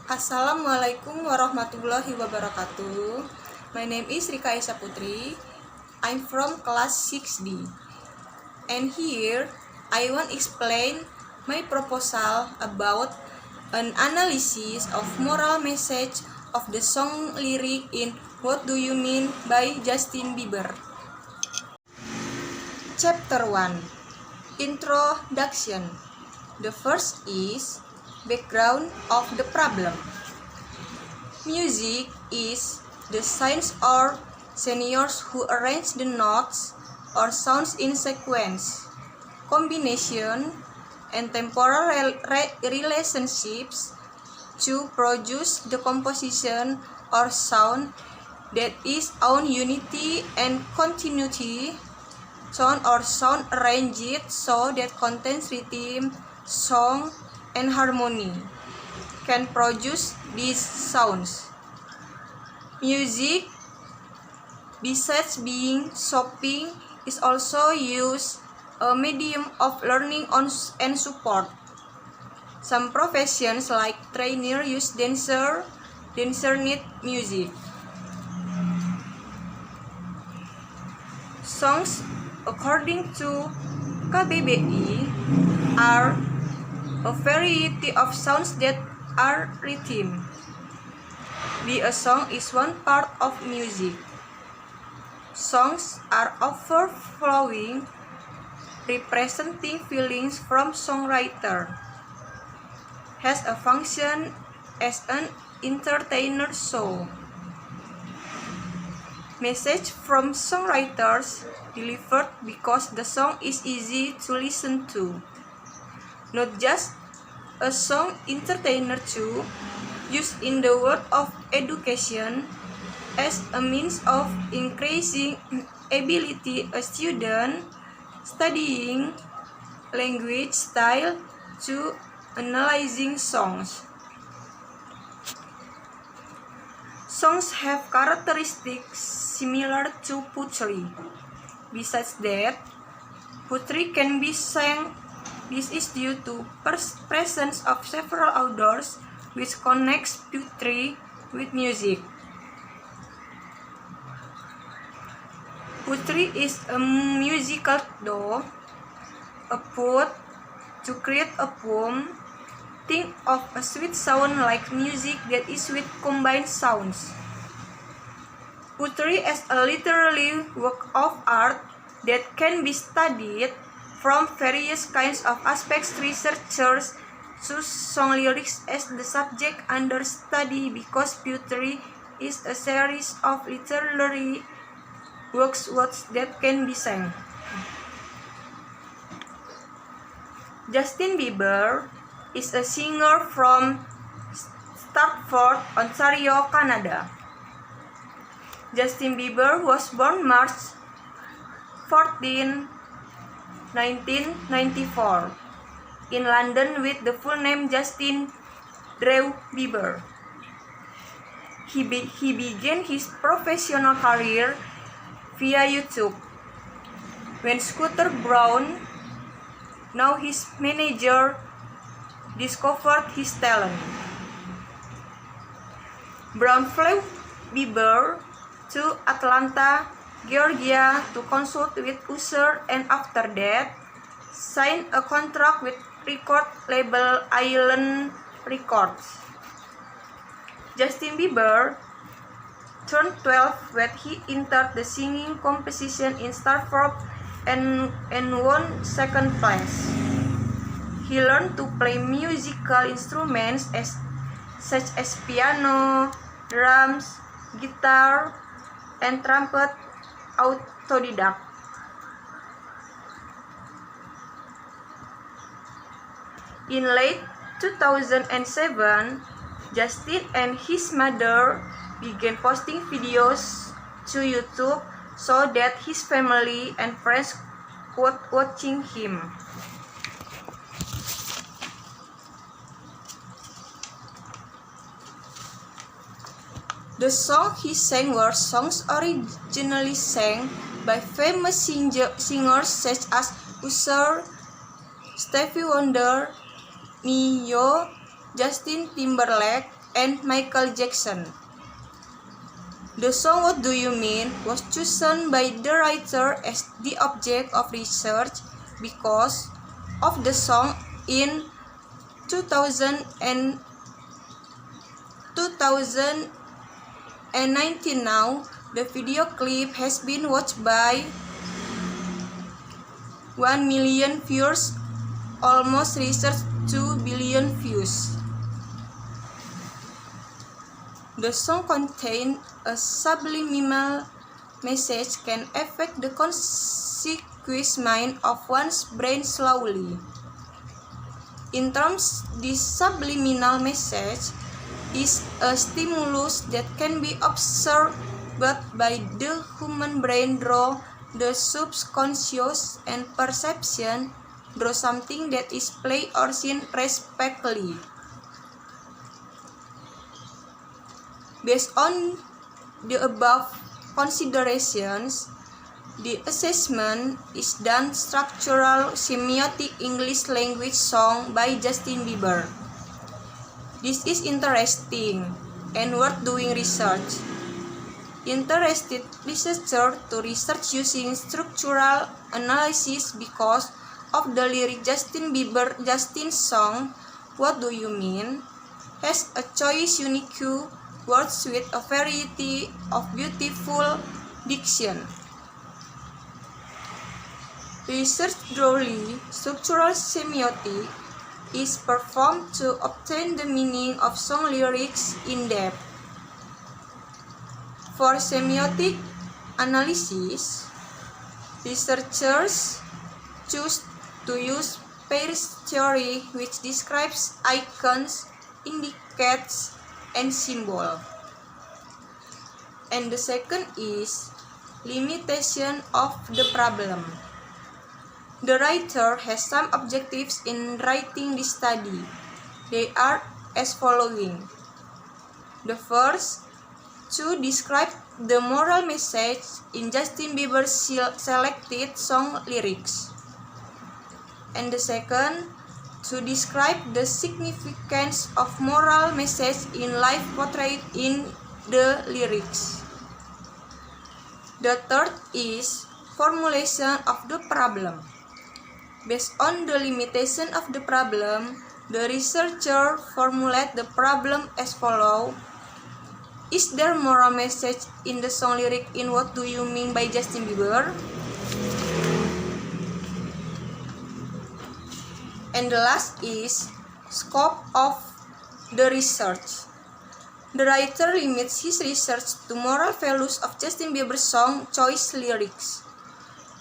Assalamualaikum warahmatullahi wabarakatuh. My name is Rika Esa Putri. I'm from class 6D. And here I want to explain my proposal about an analysis of moral message of the song lyric in What Do You Mean by Justin Bieber. Chapter 1. Introduction. The first is background of the problem. Music is the science or seniors who arrange the notes or sounds in sequence, combination, and temporal relationships to produce the composition or sound that is on unity and continuity, sound or sound arranged so that contains rhythm, song, and harmony can produce these sounds. Music, besides being shopping, is also used a medium of learning and support. Some professions like trainer use dancer need music. Songs, according to KBBI, are a variety of sounds that are rhythm. A song is one part of music. Songs are overflowing, representing feelings from songwriter. Has a function as an entertainer show. Message from songwriters delivered because the song is easy to listen to. Not just a song entertainer too, used in the world of education as a means of increasing ability a student studying language style to analyzing songs. Songs have characteristics similar to poetry. Besides that, poetry can be sang. This is due to presence of several authors which connects poetry with music. Poetry is a musical though. A poet, to create a poem, think of a sweet sound like music that is with combined sounds. Poetry as a literary work of art that can be studied from various kinds of aspects. Researchers choose song lyrics as the subject under study because poetry is a series of literary works that can be sang. Justin Bieber is a singer from Stratford, Ontario, Canada. Justin Bieber was born March 14, 1994 in London with the full name Justin Drew Bieber. He began his professional career via YouTube when Scooter Braun, now his manager, discovered his talent. Braun flew Bieber to Atlanta, Georgia to consult with Usher and after that signed a contract with record label Island Records. Justin Bieber turned 12 when he entered the singing competition in Stratford and won second place. He learned to play musical instruments such as piano, drums, guitar, and trumpet autodidact. In late 2007, Justin and his mother began posting videos to YouTube so that his family and friends could watching him. The songs he sang were songs originally sang by famous singers such as Usher, Stevie Wonder, Ne-Yo, Justin Timberlake, and Michael Jackson. The song What Do You Mean was chosen by the writer as the object of research because of the song in 2019 now. The video clip has been watched by 1 million viewers, almost reached 2 billion views. The song contains a subliminal message can affect the conscious mind of one's brain slowly. In terms, this subliminal message is a stimulus that can be observed by the human brain through the subconscious, and perception through something that is played or seen respectively. Based on the above considerations, the assessment is done structural semiotic English language song by Justin Bieber. This is interesting and worth doing research. Interested researchers to research using structural analysis because of the lyric Justin's song What Do You Mean has a choice unique words with a variety of beautiful diction. Research thoroughly structural semiotics is performed to obtain the meaning of song lyrics in depth. For semiotic analysis, researchers choose to use pairs theory, which describes icons, indicates, and symbol. And the second is limitation of the problem. The writer has some objectives in writing this study. They are as following. The first, to describe the moral message in Justin Bieber's selected song lyrics. And the second, to describe the significance of moral message in life portrayed in the lyrics. The third is formulation of the problem. Based on the limitation of the problem, the researcher formulate the problem as follows. Is there moral message in the song lyric in What Do You Mean by Justin Bieber? And the last is scope of the research. The writer limits his research to moral values of Justin Bieber's song choice lyrics.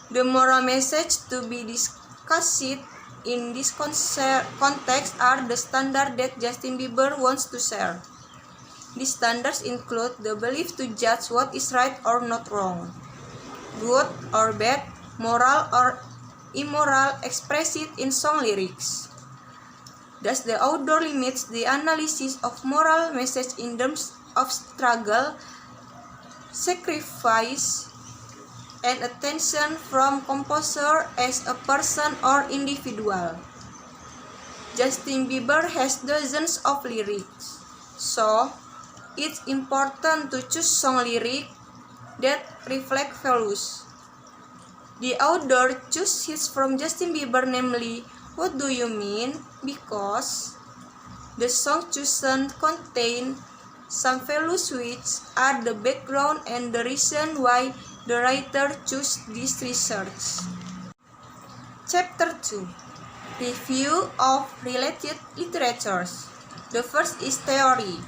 The moral message to be discussed in this context are the standards that Justin Bieber wants to share. These standards include the belief to judge what is right or not wrong, good or bad, moral or immoral expressed in song lyrics. Thus, the author limits the analysis of moral message in terms of struggle, sacrifice, and attention from composer as a person or individual. Justin Bieber has dozens of lyrics, so it's important to choose song lyrics that reflect values. The author chose hits from Justin Bieber, namely What Do You Mean? Because the song chosen contain some values which are the background and the reason why the writer chose this research. Chapter 2. Review of related literatures. The first is theory.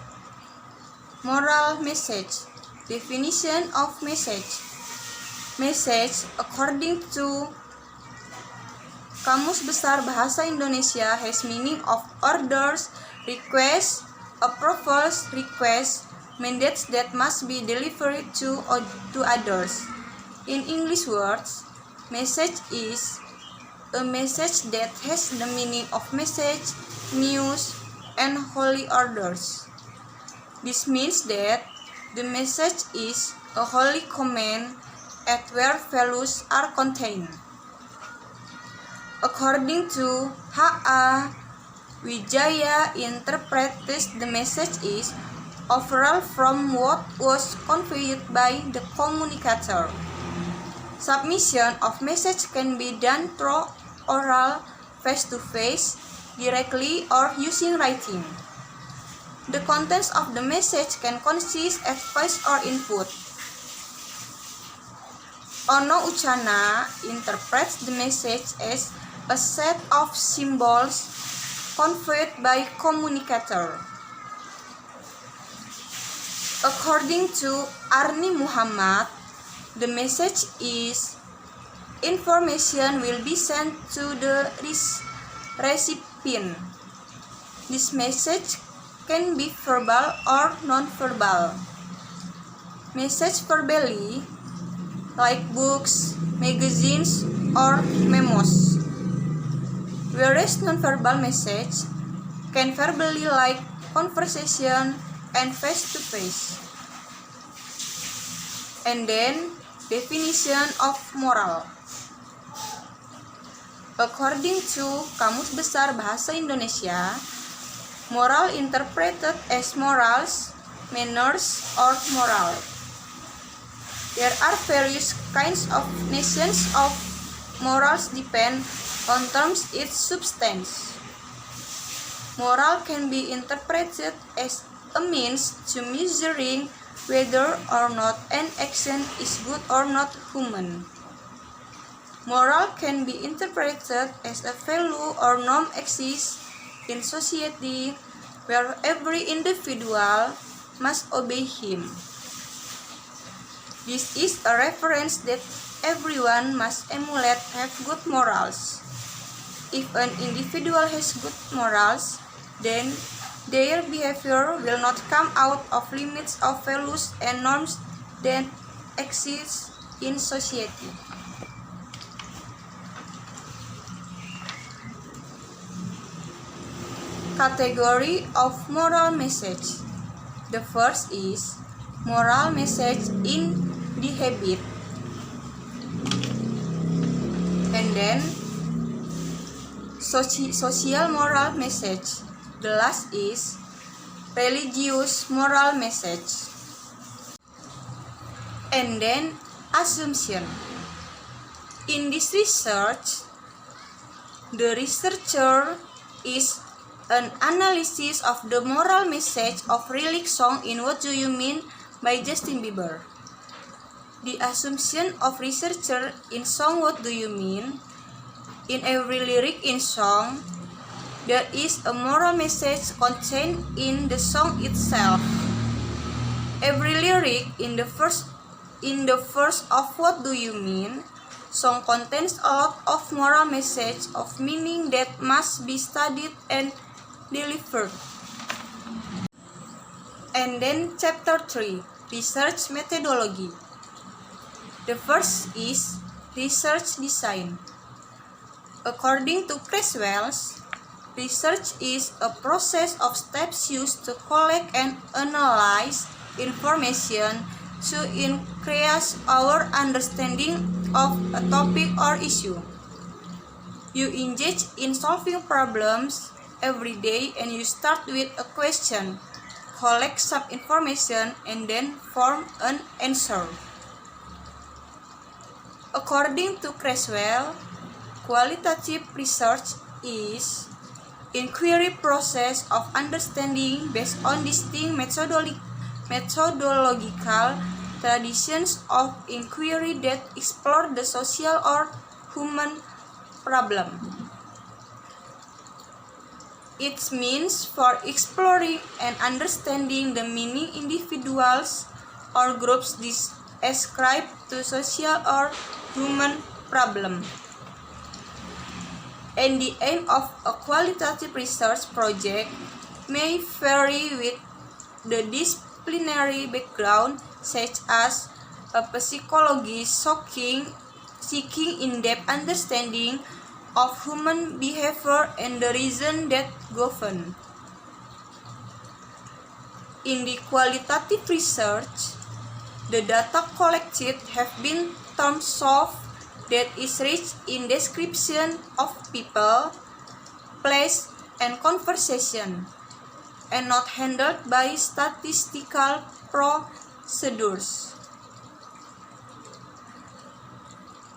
Moral message. Definition of message. Message, according to Kamus Besar Bahasa Indonesia, has meaning of orders, requests, approvals, requests, mandates that must be delivered to others. In English words, message is a message that has the meaning of message, news, and holy orders. This means that the message is a holy command at where values are contained. According to H.A. Wijaya interprets the message is overall from what was conveyed by the communicator. Submission of message can be done through oral, face-to-face, directly, or using writing. The contents of the message can consist of voice or input. Ono Uchana interprets the message as a set of symbols conveyed by communicator. According to Arni Muhammad, the message is information will be sent to the recipient. This message can be verbal or non-verbal. Message verbally, like books, magazines, or memos. Whereas non-verbal message can verbally like conversation and face-to-face. And then, definition of moral. According to Kamus Besar Bahasa Indonesia, moral interpreted as morals, manners, or moral. There are various kinds of notions of morals depend on terms its substance. Moral can be interpreted as a means to measuring whether or not an action is good or not human. Moral can be interpreted as a value or norm exists in society where every individual must obey him. This is a reference that everyone must emulate have good morals. If an individual has good morals, then their behavior will not come out of limits of values and norms that exist in society. Category of moral message. The first is moral message in the habit. And then social moral message. The last is religious moral message. And then assumption. In this research, the researcher is an analysis of the moral message of lyric song in What Do You Mean by Justin Bieber. The assumption of researcher in song What Do You Mean? In every lyric in song, there is a moral message contained in the song itself. Every lyric in the verse of What Do You Mean? Song contains a lot of moral message of meaning that must be studied and delivered. And then chapter 3, research methodology. The first is research design. According to Creswell, research is a process of steps used to collect and analyze information to increase our understanding of a topic or issue. You engage in solving problems every day and you start with a question, collect some information, and then form an answer. According to Creswell, qualitative research is inquiry process of understanding based on distinct methodological traditions of inquiry that explore the social or human problem. It means for exploring and understanding the meaning individuals or groups ascribe to social or human problem. And the aim of a qualitative research project may vary with the disciplinary background, such as a psychology seeking in-depth understanding of human behavior and the reason that govern. In the qualitative research, the data collected have been termed soft, that is rich in description of people, place, and conversation, and not handled by statistical procedures.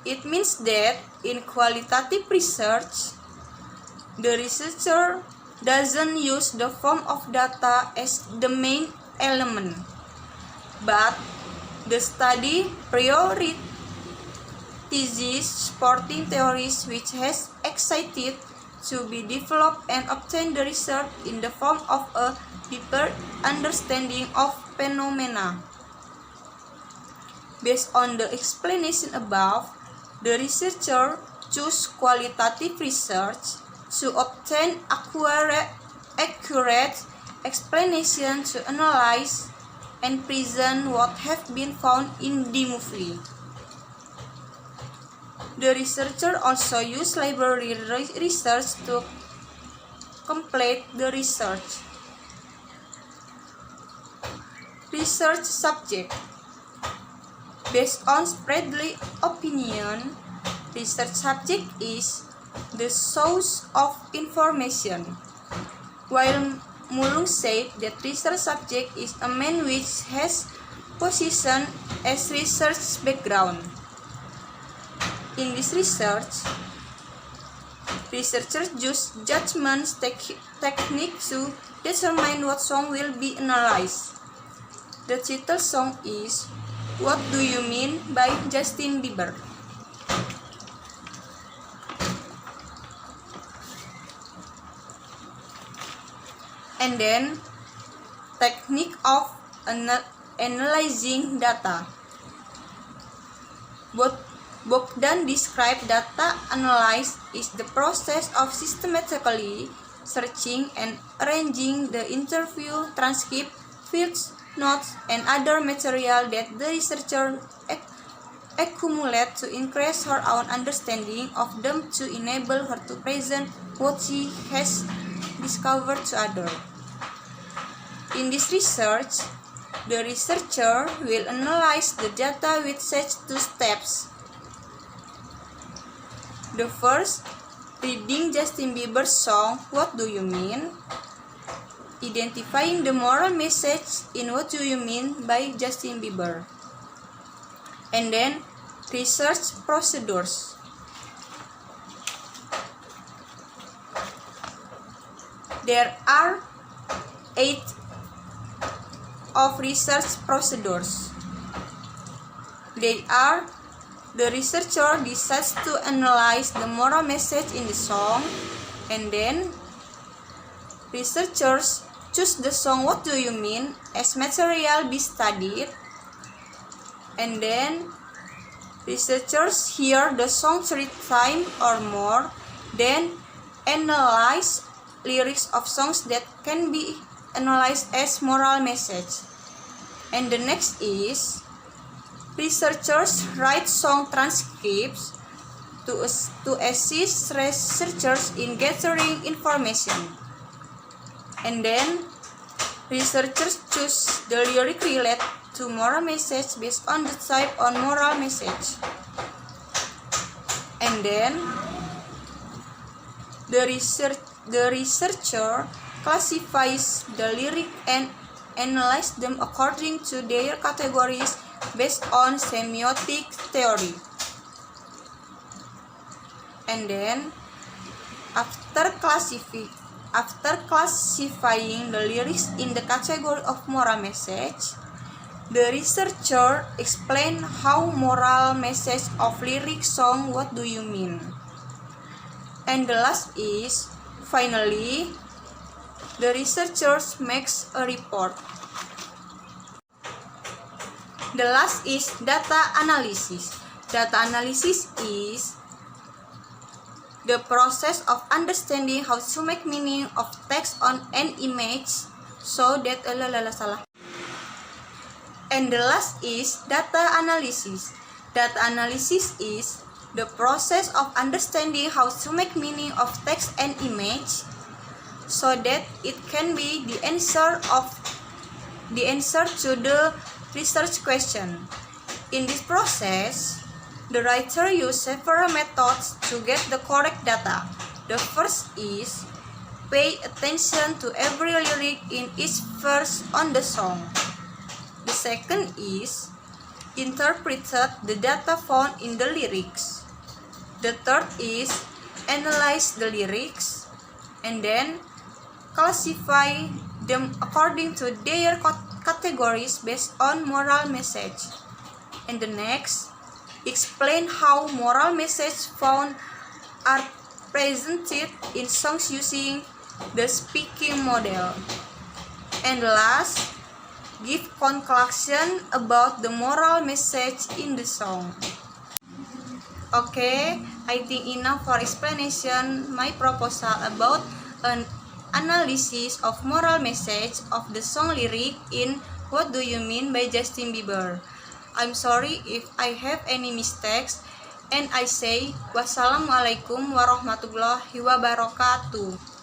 It means that in qualitative research, the researcher doesn't use the form of data as the main element, but the study prioritizes supporting theories which has excited to be developed and obtain the result in the form of a deeper understanding of phenomena. Based on the explanation above, the researcher choose qualitative research to obtain accurate explanation to analyze and present what have been found in the movie. The researcher also used library research to complete the research. Research subject. Based on spreadly opinion, research subject is the source of information, while Mulung said that research subject is a man which has position as research background. In this research, researchers use judgment technique to determine what song will be analyzed. The title song is "What Do You Mean" by Justin Bieber. And then, technique of analyzing data. Bogdan described data analysis is the process of systematically searching and arranging the interview transcript, fields, notes, and other material that the researcher accumulates to increase her own understanding of them to enable her to present what she has discovered to others. In this research, the researcher will analyze the data with such two steps. The first, reading Justin Bieber's song "What Do You Mean?", identifying the moral message in "What Do You Mean" by Justin Bieber, and then research procedures. There are 8 of research procedures. They are: the researcher decides to analyze the moral message in the song, and then researchers choose the song "What Do You Mean" as material be studied, and then researchers hear the song 3 times or more, then analyze lyrics of songs that can be analyzed as moral message. And the next is researchers write song transcripts to assist researchers in gathering information. And then researchers choose the lyric related to moral message based on the type on moral message. And then the researcher classifies the lyric and analyze them according to their categories based on semiotic theory. And then after classifying the lyrics in the category of moral message, the researcher explains how moral message of lyric song "What Do You Mean?" And the last is, finally, the researcher makes a report. The last is data analysis. Data analysis is the process of understanding how to make meaning of text on an image so that And the last is data analysis. Data analysis is the process of understanding how to make meaning of text and image so that it can be the answer to the research question. In this process, the writer uses several methods to get the correct data. The first is pay attention to every lyric in each verse on the song. The second is interpreted the data found in the lyrics. The third is analyze the lyrics and then classify them according to their categories based on moral message. And the next, explain how moral message found are presented in songs using the speaking model. And last, give conclusion about the moral message in the song. Okay, I think enough for explanation my proposal about an analysis of moral message of the song lyric in What Do You Mean by Justin Bieber. I'm sorry if I have any mistakes, and I say wassalamualaikum warahmatullahi wabarakatuh.